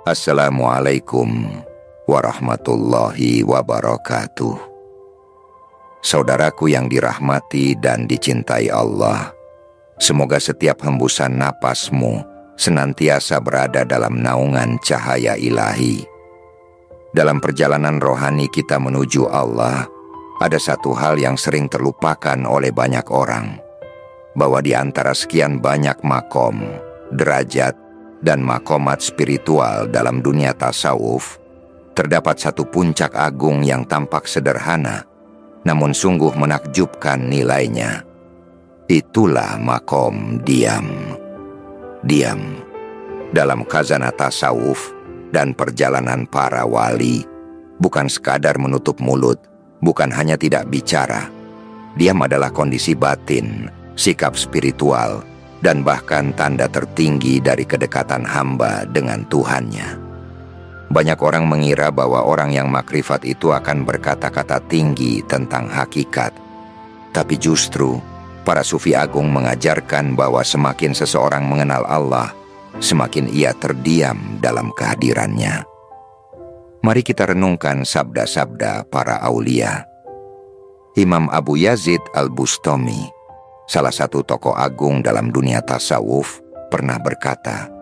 Assalamualaikum warahmatullahi wabarakatuh. Saudaraku yang dirahmati dan dicintai Allah, semoga setiap hembusan napasmu senantiasa berada dalam naungan cahaya ilahi. Dalam perjalanan rohani kita menuju Allah, ada satu hal yang sering terlupakan oleh banyak orang, bahwa di antara sekian banyak makom, derajat, dan makomat spiritual dalam dunia tasawuf, terdapat satu puncak agung yang tampak sederhana, namun sungguh menakjubkan nilainya. Itulah makom diam. Diam. Dalam khazanah tasawuf dan perjalanan para wali, bukan sekadar menutup mulut, bukan hanya tidak bicara. Diam adalah kondisi batin, sikap spiritual, dan bahkan tanda tertinggi dari kedekatan hamba dengan Tuhannya. Banyak orang mengira bahwa orang yang makrifat itu akan berkata-kata tinggi tentang hakikat. Tapi justru, para sufi agung mengajarkan bahwa semakin seseorang mengenal Allah, semakin ia terdiam dalam kehadirannya. Mari kita renungkan sabda-sabda para aulia. Imam Abu Yazid Al-Bustami, salah satu tokoh agung dalam dunia tasawuf, pernah berkata,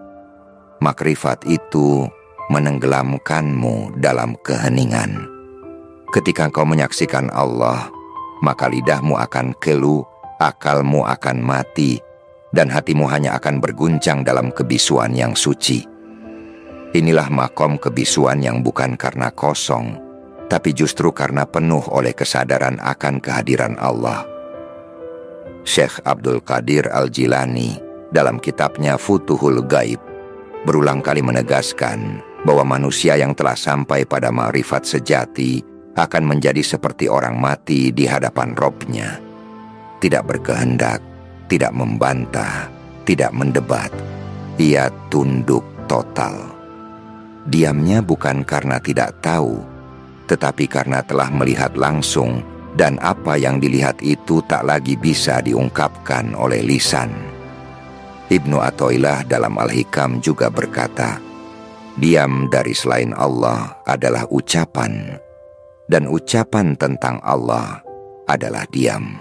"Makrifat itu menenggelamkanmu dalam keheningan. Ketika engkau menyaksikan Allah, maka lidahmu akan keluh, akalmu akan mati, dan hatimu hanya akan berguncang dalam kebisuan yang suci." Inilah makom kebisuan yang bukan karena kosong, tapi justru karena penuh oleh kesadaran akan kehadiran Allah. Syekh Abdul Qadir Al-Jilani dalam kitabnya Futuhul Ghaib berulang kali menegaskan bahwa manusia yang telah sampai pada ma'rifat sejati akan menjadi seperti orang mati di hadapan Robnya. Tidak berkehendak, tidak membantah, tidak mendebat. Ia tunduk total. Diamnya bukan karena tidak tahu, tetapi karena telah melihat langsung, dan apa yang dilihat itu tak lagi bisa diungkapkan oleh lisan. Ibnu Athaillah dalam Al-Hikam juga berkata, "Diam dari selain Allah adalah ucapan, dan ucapan tentang Allah adalah diam."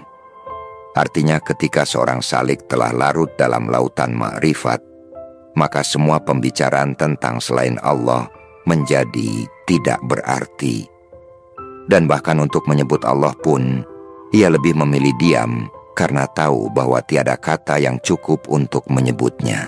Artinya ketika seorang salik telah larut dalam lautan ma'rifat, maka semua pembicaraan tentang selain Allah menjadi tidak berarti. Dan bahkan untuk menyebut Allah pun, ia lebih memilih diam karena tahu bahwa tiada kata yang cukup untuk menyebutnya.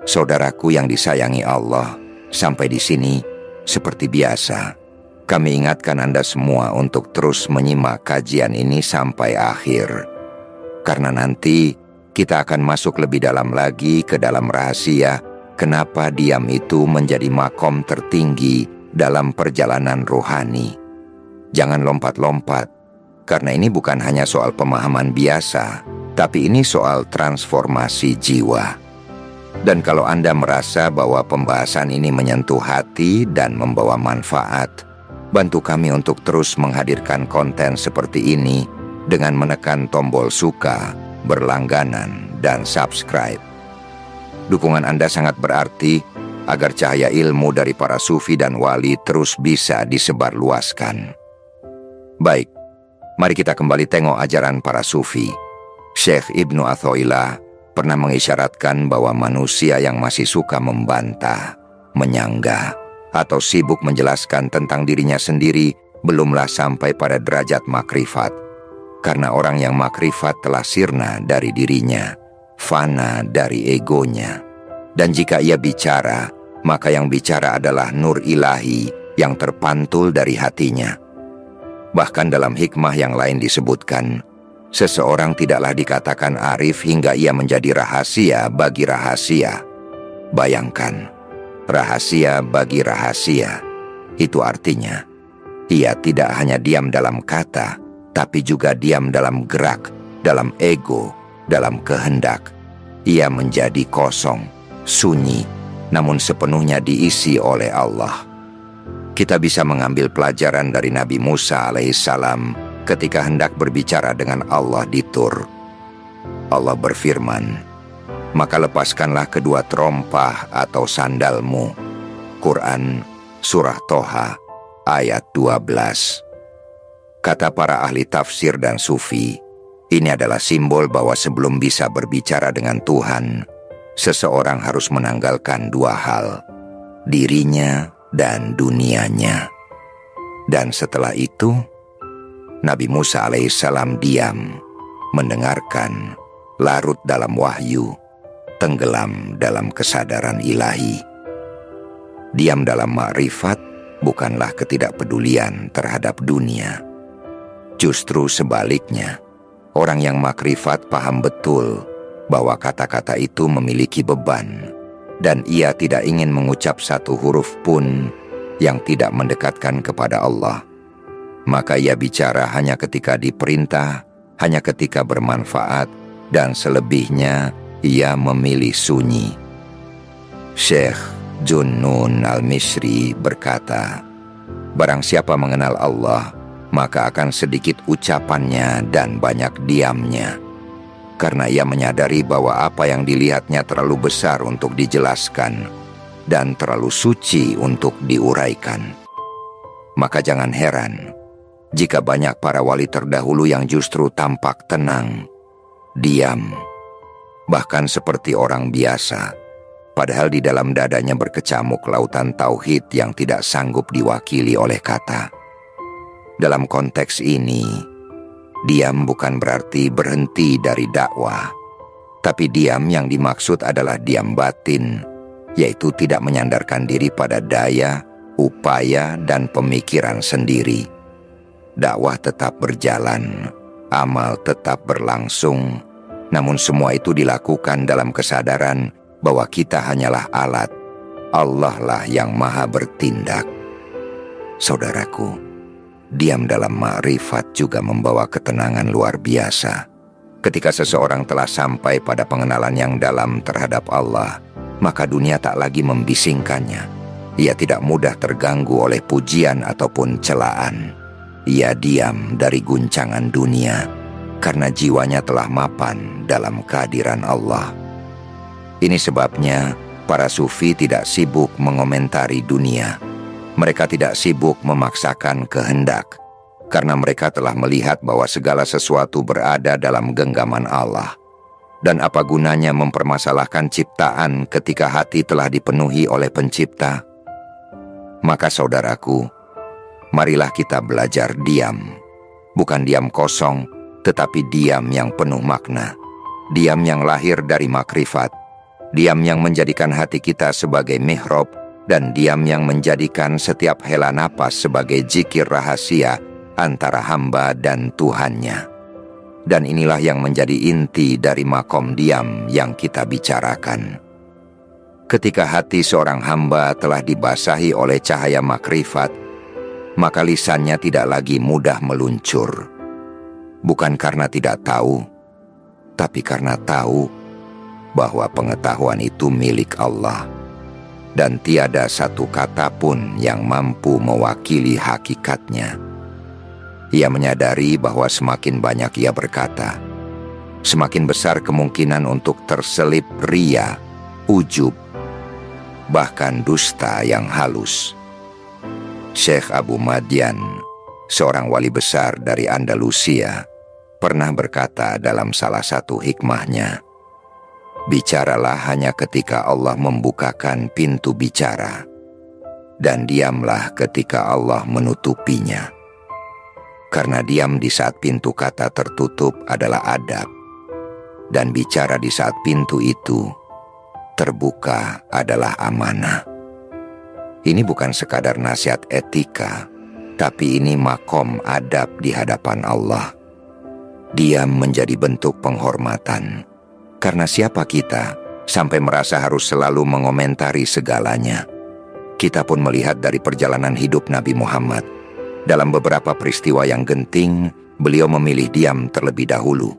Saudaraku yang disayangi Allah, sampai di sini, seperti biasa, kami ingatkan Anda semua untuk terus menyimak kajian ini sampai akhir. Karena nanti kita akan masuk lebih dalam lagi ke dalam rahasia kenapa diam itu menjadi makom tertinggi dalam perjalanan rohani. Jangan lompat-lompat, karena ini bukan hanya soal pemahaman biasa, tapi ini soal transformasi jiwa. Dan kalau Anda merasa bahwa pembahasan ini menyentuh hati dan membawa manfaat, bantu kami untuk terus menghadirkan konten seperti ini dengan menekan tombol suka, berlangganan, dan subscribe. Dukungan Anda sangat berarti agar cahaya ilmu dari para sufi dan wali terus bisa disebarluaskan. Baik, mari kita kembali tengok ajaran para sufi. Syekh Ibnu Athaillah pernah mengisyaratkan bahwa manusia yang masih suka membantah, menyanggah, atau sibuk menjelaskan tentang dirinya sendiri belumlah sampai pada derajat makrifat. Karena orang yang makrifat telah sirna dari dirinya, fana dari egonya. Dan jika ia bicara, maka yang bicara adalah nur ilahi yang terpantul dari hatinya. Bahkan dalam hikmah yang lain disebutkan, seseorang tidaklah dikatakan arif hingga ia menjadi rahasia bagi rahasia. Bayangkan, rahasia bagi rahasia. Itu artinya, ia tidak hanya diam dalam kata, tapi juga diam dalam gerak, dalam ego, dalam kehendak. Ia menjadi kosong, sunyi, namun sepenuhnya diisi oleh Allah. Kita bisa mengambil pelajaran dari Nabi Musa alaihissalam ketika hendak berbicara dengan Allah di Tur. Allah berfirman, "Maka lepaskanlah kedua terompah atau sandalmu, Quran, Surah Toha, ayat 12. Kata para ahli tafsir dan sufi, ini adalah simbol bahwa sebelum bisa berbicara dengan Tuhan, seseorang harus menanggalkan dua hal, dirinya dan dunianya. Dan setelah itu, Nabi Musa alaihissalam diam, mendengarkan, larut dalam wahyu, tenggelam dalam kesadaran ilahi. Diam dalam makrifat bukanlah ketidakpedulian terhadap dunia. Justru sebaliknya, orang yang makrifat paham betul bahwa kata-kata itu memiliki beban, dan ia tidak ingin mengucap satu huruf pun yang tidak mendekatkan kepada Allah. Maka ia bicara hanya ketika diperintah, hanya ketika bermanfaat, dan selebihnya ia memilih sunyi. Syekh Junnun Al-Misri berkata, barang siapa mengenal Allah, maka akan sedikit ucapannya dan banyak diamnya. Karena ia menyadari bahwa apa yang dilihatnya terlalu besar untuk dijelaskan dan terlalu suci untuk diuraikan. Maka jangan heran jika banyak para wali terdahulu yang justru tampak tenang, diam, bahkan seperti orang biasa, padahal di dalam dadanya berkecamuk lautan tauhid yang tidak sanggup diwakili oleh kata. Dalam konteks ini, diam bukan berarti berhenti dari dakwah, tapi diam yang dimaksud adalah diam batin, yaitu tidak menyandarkan diri pada daya, upaya, dan pemikiran sendiri. Dakwah tetap berjalan, amal tetap berlangsung, namun semua itu dilakukan dalam kesadaran bahwa kita hanyalah alat, Allah lah yang maha bertindak. Saudaraku, diam dalam makrifat juga membawa ketenangan luar biasa. Ketika seseorang telah sampai pada pengenalan yang dalam terhadap Allah, maka dunia tak lagi membisingkannya. Ia tidak mudah terganggu oleh pujian ataupun celaan. Ia diam dari guncangan dunia, karena jiwanya telah mapan dalam kehadiran Allah. Ini sebabnya para sufi tidak sibuk mengomentari dunia. Mereka tidak sibuk memaksakan kehendak, karena mereka telah melihat bahwa segala sesuatu berada dalam genggaman Allah. Dan apa gunanya mempermasalahkan ciptaan ketika hati telah dipenuhi oleh pencipta? Maka saudaraku, marilah kita belajar diam. Bukan diam kosong, tetapi diam yang penuh makna. Diam yang lahir dari makrifat. Diam yang menjadikan hati kita sebagai mihrab, dan diam yang menjadikan setiap hela napas sebagai zikir rahasia antara hamba dan Tuhannya. Dan inilah yang menjadi inti dari makom diam yang kita bicarakan. Ketika hati seorang hamba telah dibasahi oleh cahaya makrifat, maka lisannya tidak lagi mudah meluncur. Bukan karena tidak tahu, tapi karena tahu bahwa pengetahuan itu milik Allah. Dan tiada satu kata pun yang mampu mewakili hakikatnya. Ia menyadari bahwa semakin banyak ia berkata, semakin besar kemungkinan untuk terselip ria, ujub, bahkan dusta yang halus. Syekh Abu Madian, seorang wali besar dari Andalusia, pernah berkata dalam salah satu hikmahnya, bicaralah hanya ketika Allah membukakan pintu bicara, dan diamlah ketika Allah menutupinya. Karena diam di saat pintu kata tertutup adalah adab, dan bicara di saat pintu itu terbuka adalah amanah. Ini bukan sekadar nasihat etika, tapi ini makom adab di hadapan Allah. Diam menjadi bentuk penghormatan. Karena siapa kita sampai merasa harus selalu mengomentari segalanya? Kita pun melihat dari perjalanan hidup Nabi Muhammad. Dalam beberapa peristiwa yang genting, beliau memilih diam terlebih dahulu.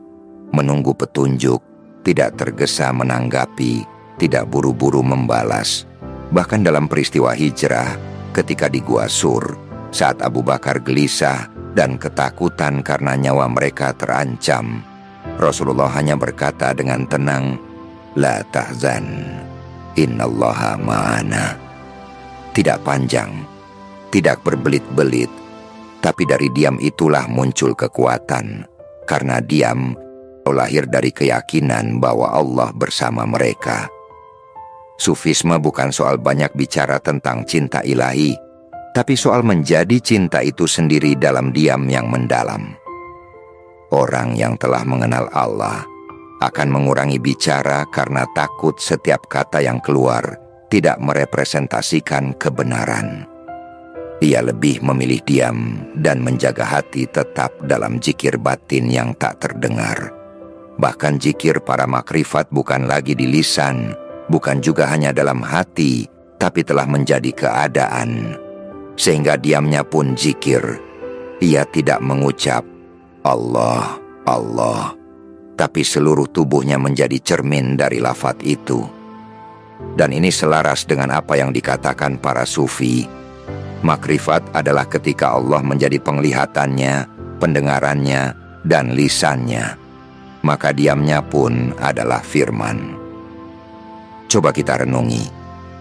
Menunggu petunjuk, tidak tergesa menanggapi, tidak buru-buru membalas. Bahkan dalam peristiwa hijrah, ketika di Gua Sur, saat Abu Bakar gelisah dan ketakutan karena nyawa mereka terancam, Rasulullah hanya berkata dengan tenang, La tahzan, innallaha ma'ana. tidak panjang, tidak berbelit-belit, tapi dari diam itulah muncul kekuatan. Karena diam, lahir dari keyakinan bahwa Allah bersama mereka. Sufisme bukan soal banyak bicara tentang cinta ilahi, tapi soal menjadi cinta itu sendiri dalam diam yang mendalam. Orang yang telah mengenal Allah akan mengurangi bicara karena takut setiap kata yang keluar tidak merepresentasikan kebenaran. Ia lebih memilih diam dan menjaga hati tetap dalam zikir batin yang tak terdengar. Bahkan zikir para makrifat bukan lagi di lisan, bukan juga hanya dalam hati, tapi telah menjadi keadaan. Sehingga diamnya pun zikir. Ia tidak mengucap Allah, Allah, tapi seluruh tubuhnya menjadi cermin dari lafaz itu. Dan ini selaras dengan apa yang dikatakan para sufi. Makrifat adalah ketika Allah menjadi penglihatannya, pendengarannya, dan lisannya. Maka diamnya pun adalah firman. Coba kita renungi,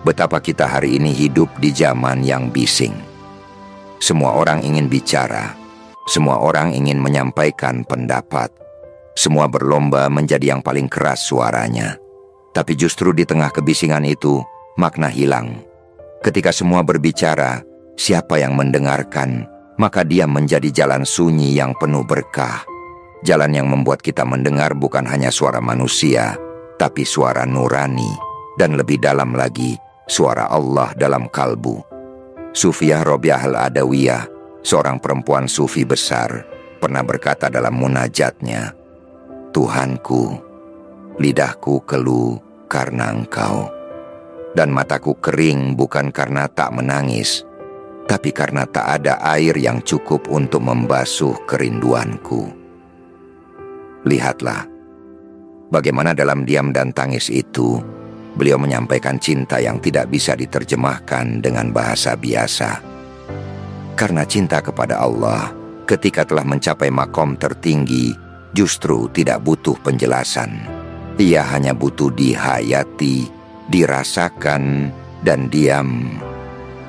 betapa kita hari ini hidup di zaman yang bising. Semua orang ingin bicara. Semua orang ingin menyampaikan pendapat. Semua berlomba menjadi yang paling keras suaranya. Tapi justru di tengah kebisingan itu, makna hilang. Ketika semua berbicara, siapa yang mendengarkan? Maka dia menjadi jalan sunyi yang penuh berkah. Jalan yang membuat kita mendengar bukan hanya suara manusia, tapi suara nurani. Dan lebih dalam lagi, suara Allah dalam kalbu. Sufiyah Robiah Al-Adawiyah, seorang perempuan sufi besar, pernah berkata dalam munajatnya, Tuhanku, lidahku keluh karena Engkau, dan mataku kering bukan karena tak menangis, tapi karena tak ada air yang cukup untuk membasuh kerinduanku. Lihatlah, bagaimana dalam diam dan tangis itu, beliau menyampaikan cinta yang tidak bisa diterjemahkan dengan bahasa biasa. Karena cinta kepada Allah, ketika telah mencapai makom tertinggi, justru tidak butuh penjelasan. Ia hanya butuh dihayati, dirasakan, dan diam.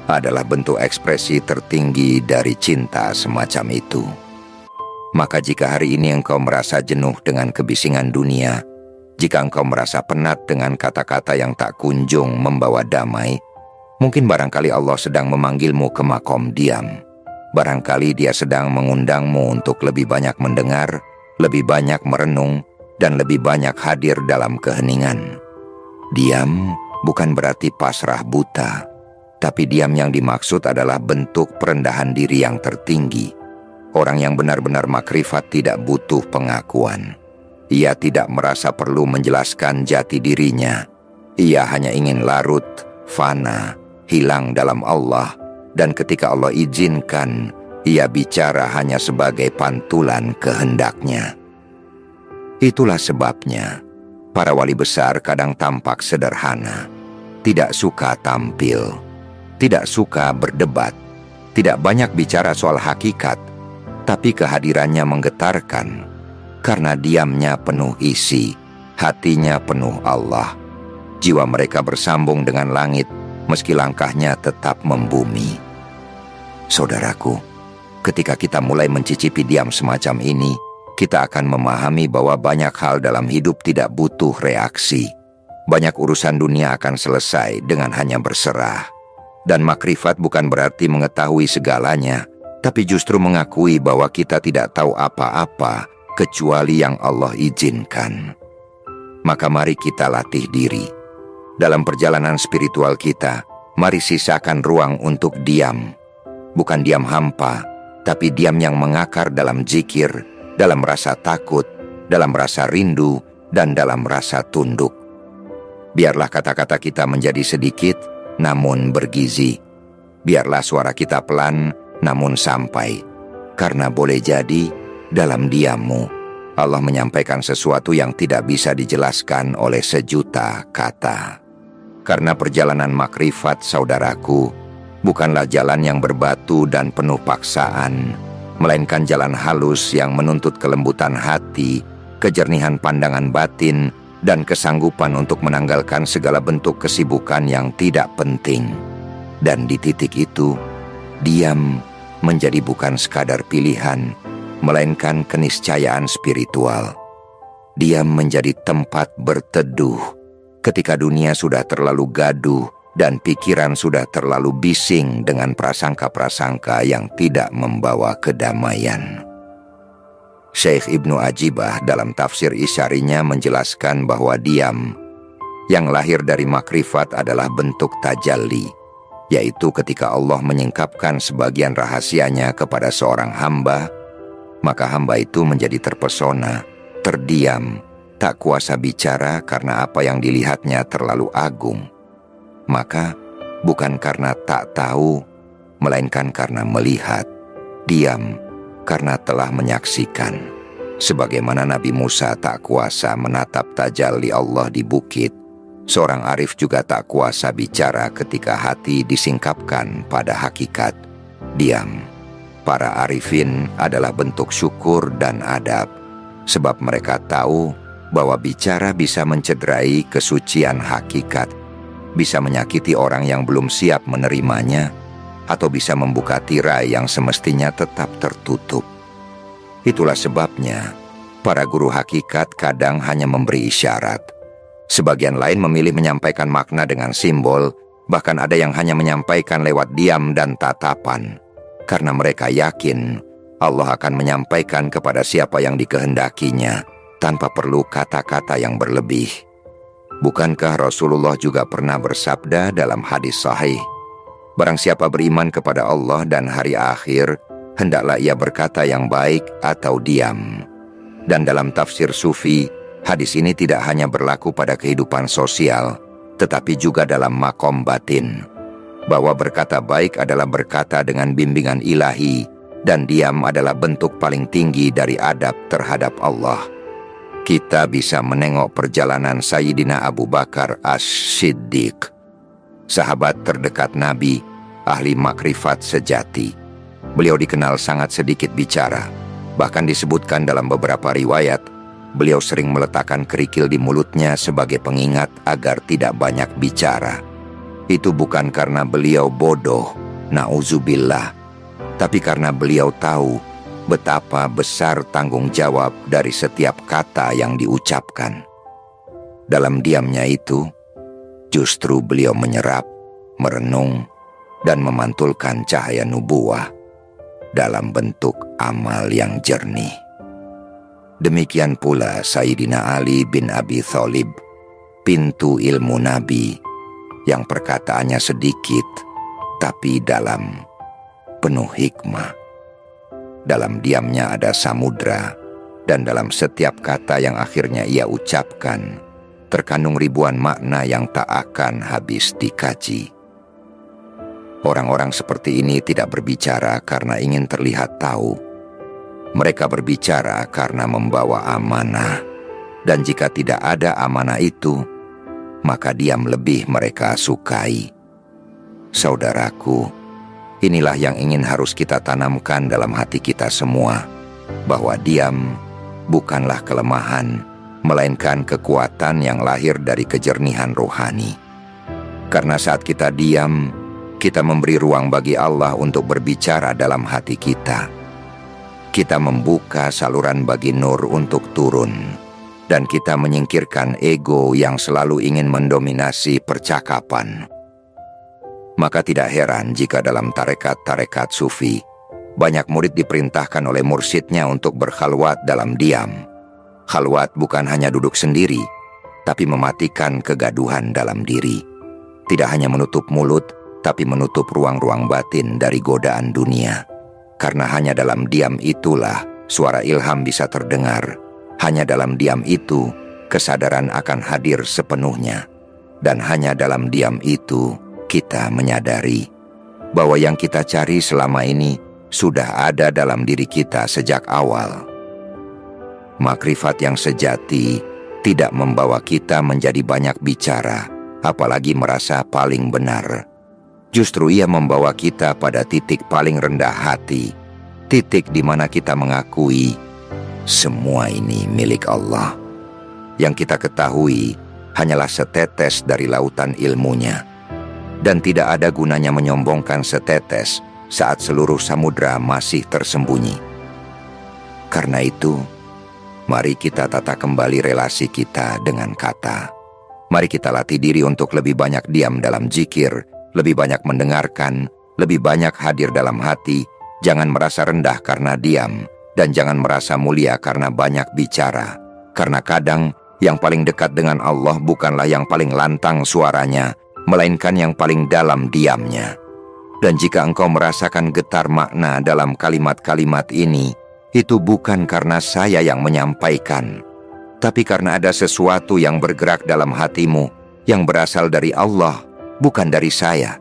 Adalah bentuk ekspresi tertinggi dari cinta semacam itu. Maka jika hari ini engkau merasa jenuh dengan kebisingan dunia, jika engkau merasa penat dengan kata-kata yang tak kunjung membawa damai, mungkin barangkali Allah sedang memanggilmu ke makom diam. Barangkali Dia sedang mengundangmu untuk lebih banyak mendengar, lebih banyak merenung, dan lebih banyak hadir dalam keheningan. Diam bukan berarti pasrah buta, tapi diam yang dimaksud adalah bentuk perendahan diri yang tertinggi. Orang yang benar-benar makrifat tidak butuh pengakuan. Ia tidak merasa perlu menjelaskan jati dirinya. Ia hanya ingin larut, fana, hilang dalam Allah, dan ketika Allah izinkan, ia bicara hanya sebagai pantulan kehendaknya. Itulah sebabnya para wali besar kadang tampak sederhana, tidak suka tampil, tidak suka berdebat, tidak banyak bicara soal hakikat, tapi kehadirannya menggetarkan, karena diamnya penuh isi, hatinya penuh Allah. Jiwa mereka bersambung dengan langit, meski langkahnya tetap membumi. Saudaraku, ketika kita mulai mencicipi diam semacam ini, kita akan memahami bahwa banyak hal dalam hidup tidak butuh reaksi. Banyak urusan dunia akan selesai dengan hanya berserah. Dan makrifat bukan berarti mengetahui segalanya, tapi justru mengakui bahwa kita tidak tahu apa-apa kecuali yang Allah izinkan. Maka mari kita latih diri. Dalam perjalanan spiritual kita, mari sisakan ruang untuk diam. Bukan diam hampa, tapi diam yang mengakar dalam zikir, dalam rasa takut, dalam rasa rindu, dan dalam rasa tunduk. Biarlah kata-kata kita menjadi sedikit, namun bergizi. Biarlah suara kita pelan, namun sampai. Karena boleh jadi, dalam diammu, Allah menyampaikan sesuatu yang tidak bisa dijelaskan oleh sejuta kata. Karena perjalanan makrifat, saudaraku, bukanlah jalan yang berbatu dan penuh paksaan, melainkan jalan halus yang menuntut kelembutan hati, kejernihan pandangan batin, dan kesanggupan untuk menanggalkan segala bentuk kesibukan yang tidak penting. Dan di titik itu, diam menjadi bukan sekadar pilihan, melainkan keniscayaan spiritual. Diam menjadi tempat berteduh ketika dunia sudah terlalu gaduh dan pikiran sudah terlalu bising dengan prasangka-prasangka yang tidak membawa kedamaian. Syekh Ibnu Ajibah dalam tafsir Isyarinya menjelaskan bahwa diam yang lahir dari makrifat adalah bentuk tajalli, yaitu ketika Allah menyingkapkan sebagian rahasianya kepada seorang hamba, maka hamba itu menjadi terpesona, terdiam, tak kuasa bicara karena apa yang dilihatnya terlalu agung. Maka bukan karena tak tahu, melainkan karena melihat, diam karena telah menyaksikan. Sebagaimana Nabi Musa tak kuasa menatap tajalli Allah di bukit, seorang arif juga tak kuasa bicara ketika hati disingkapkan pada hakikat, diam. Para arifin adalah bentuk syukur dan adab, sebab mereka tahu bahwa bicara bisa mencederai kesucian hakikat, bisa menyakiti orang yang belum siap menerimanya, atau bisa membuka tirai yang semestinya tetap tertutup. Itulah sebabnya para guru hakikat kadang hanya memberi isyarat. Sebagian lain memilih menyampaikan makna dengan simbol, bahkan ada yang hanya menyampaikan lewat diam dan tatapan, karena mereka yakin Allah akan menyampaikan kepada siapa yang dikehendakinya tanpa perlu kata-kata yang berlebih. Bukankah Rasulullah juga pernah bersabda dalam hadis sahih, barang siapa beriman kepada Allah dan hari akhir, hendaklah ia berkata yang baik atau diam. Dan dalam tafsir Sufi, hadis ini tidak hanya berlaku pada kehidupan sosial, tetapi juga dalam makom batin, bahwa berkata baik adalah berkata dengan bimbingan ilahi, dan diam adalah bentuk paling tinggi dari adab terhadap Allah. Kita bisa menengok perjalanan Sayyidina Abu Bakar As-Siddiq, sahabat terdekat Nabi, ahli makrifat sejati. Beliau dikenal sangat sedikit bicara. Bahkan disebutkan dalam beberapa riwayat, beliau sering meletakkan kerikil di mulutnya sebagai pengingat agar tidak banyak bicara. Itu bukan karena beliau bodoh, na'udzubillah, tapi karena beliau tahu betapa besar tanggung jawab dari setiap kata yang diucapkan. Dalam diamnya itu, justru beliau menyerap, merenung, dan memantulkan cahaya nubuwah dalam bentuk amal yang jernih. Demikian pula Sayyidina Ali bin Abi Thalib, pintu ilmu Nabi, yang perkataannya sedikit, tapi dalam, penuh hikmah. Dalam diamnya ada samudra, dan dalam setiap kata yang akhirnya ia ucapkan, terkandung ribuan makna yang tak akan habis dikaji. Orang-orang seperti ini tidak berbicara karena ingin terlihat tahu. Mereka berbicara karena membawa amanah, dan jika tidak ada amanah itu, maka diam lebih mereka sukai. Saudaraku, inilah yang ingin harus kita tanamkan dalam hati kita semua, bahwa diam bukanlah kelemahan, melainkan kekuatan yang lahir dari kejernihan rohani. Karena saat kita diam, kita memberi ruang bagi Allah untuk berbicara dalam hati kita. Kita membuka saluran bagi nur untuk turun, dan kita menyingkirkan ego yang selalu ingin mendominasi percakapan. Maka tidak heran jika dalam tarekat-tarekat sufi, banyak murid diperintahkan oleh mursyidnya untuk berkhalwat dalam diam. Khalwat bukan hanya duduk sendiri, tapi mematikan kegaduhan dalam diri. Tidak hanya menutup mulut, tapi menutup ruang-ruang batin dari godaan dunia. Karena hanya dalam diam itulah suara ilham bisa terdengar. Hanya dalam diam itu, kesadaran akan hadir sepenuhnya. Dan hanya dalam diam itu, kita menyadari bahwa yang kita cari selama ini sudah ada dalam diri kita sejak awal. Makrifat yang sejati tidak membawa kita menjadi banyak bicara, apalagi merasa paling benar. Justru ia membawa kita pada titik paling rendah hati, titik di mana kita mengakui semua ini milik Allah. Yang kita ketahui hanyalah setetes dari lautan ilmunya. dan tidak ada gunanya menyombongkan setetes saat seluruh samudra masih tersembunyi. Karena itu, mari kita tata kembali relasi kita dengan kata. Mari kita latih diri untuk lebih banyak diam dalam zikir, lebih banyak mendengarkan, lebih banyak hadir dalam hati. Jangan merasa rendah karena diam, dan jangan merasa mulia karena banyak bicara. Karena kadang yang paling dekat dengan Allah bukanlah yang paling lantang suaranya, melainkan yang paling dalam diamnya. Dan jika engkau merasakan getar makna dalam kalimat-kalimat ini, itu bukan karena saya yang menyampaikan, tapi karena ada sesuatu yang bergerak dalam hatimu, yang berasal dari Allah, bukan dari saya.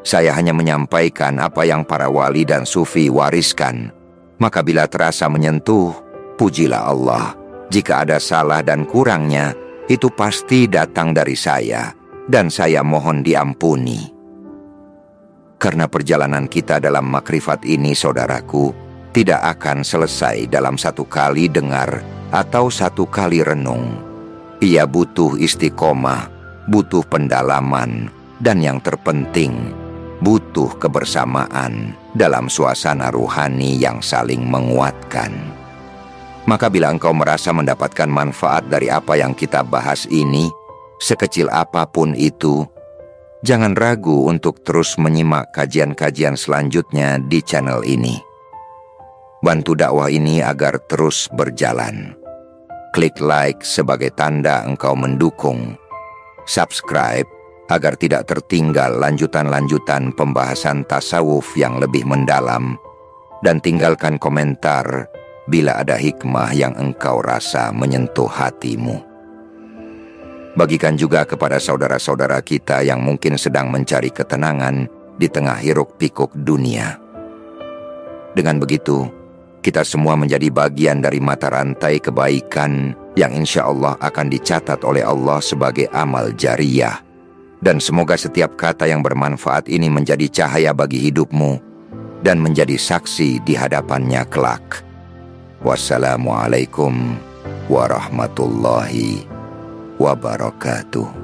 Saya hanya menyampaikan apa yang para wali dan sufi wariskan. Maka bila terasa menyentuh, pujilah Allah. Jika ada salah dan kurangnya, itu pasti datang dari saya, dan saya mohon diampuni. Karena perjalanan kita dalam makrifat ini, saudaraku, tidak akan selesai dalam satu kali dengar atau satu kali renung. Ia butuh istiqomah, butuh pendalaman, dan yang terpenting, butuh kebersamaan dalam suasana ruhani yang saling menguatkan. Maka bila engkau merasa mendapatkan manfaat dari apa yang kita bahas ini, sekecil apapun itu, jangan ragu untuk terus menyimak kajian-kajian selanjutnya di channel ini. Bantu dakwah ini agar terus berjalan. Klik like sebagai tanda engkau mendukung. Subscribe agar tidak tertinggal lanjutan-lanjutan pembahasan tasawuf yang lebih mendalam, dan tinggalkan komentar bila ada hikmah yang engkau rasa menyentuh hatimu. Bagikan juga kepada saudara-saudara kita yang mungkin sedang mencari ketenangan di tengah hiruk-pikuk dunia. Dengan begitu, kita semua menjadi bagian dari mata rantai kebaikan yang insya Allah akan dicatat oleh Allah sebagai amal jariyah. Dan semoga setiap kata yang bermanfaat ini menjadi cahaya bagi hidupmu dan menjadi saksi di hadapannya kelak. Wassalamualaikum warahmatullahi wabarakatuh.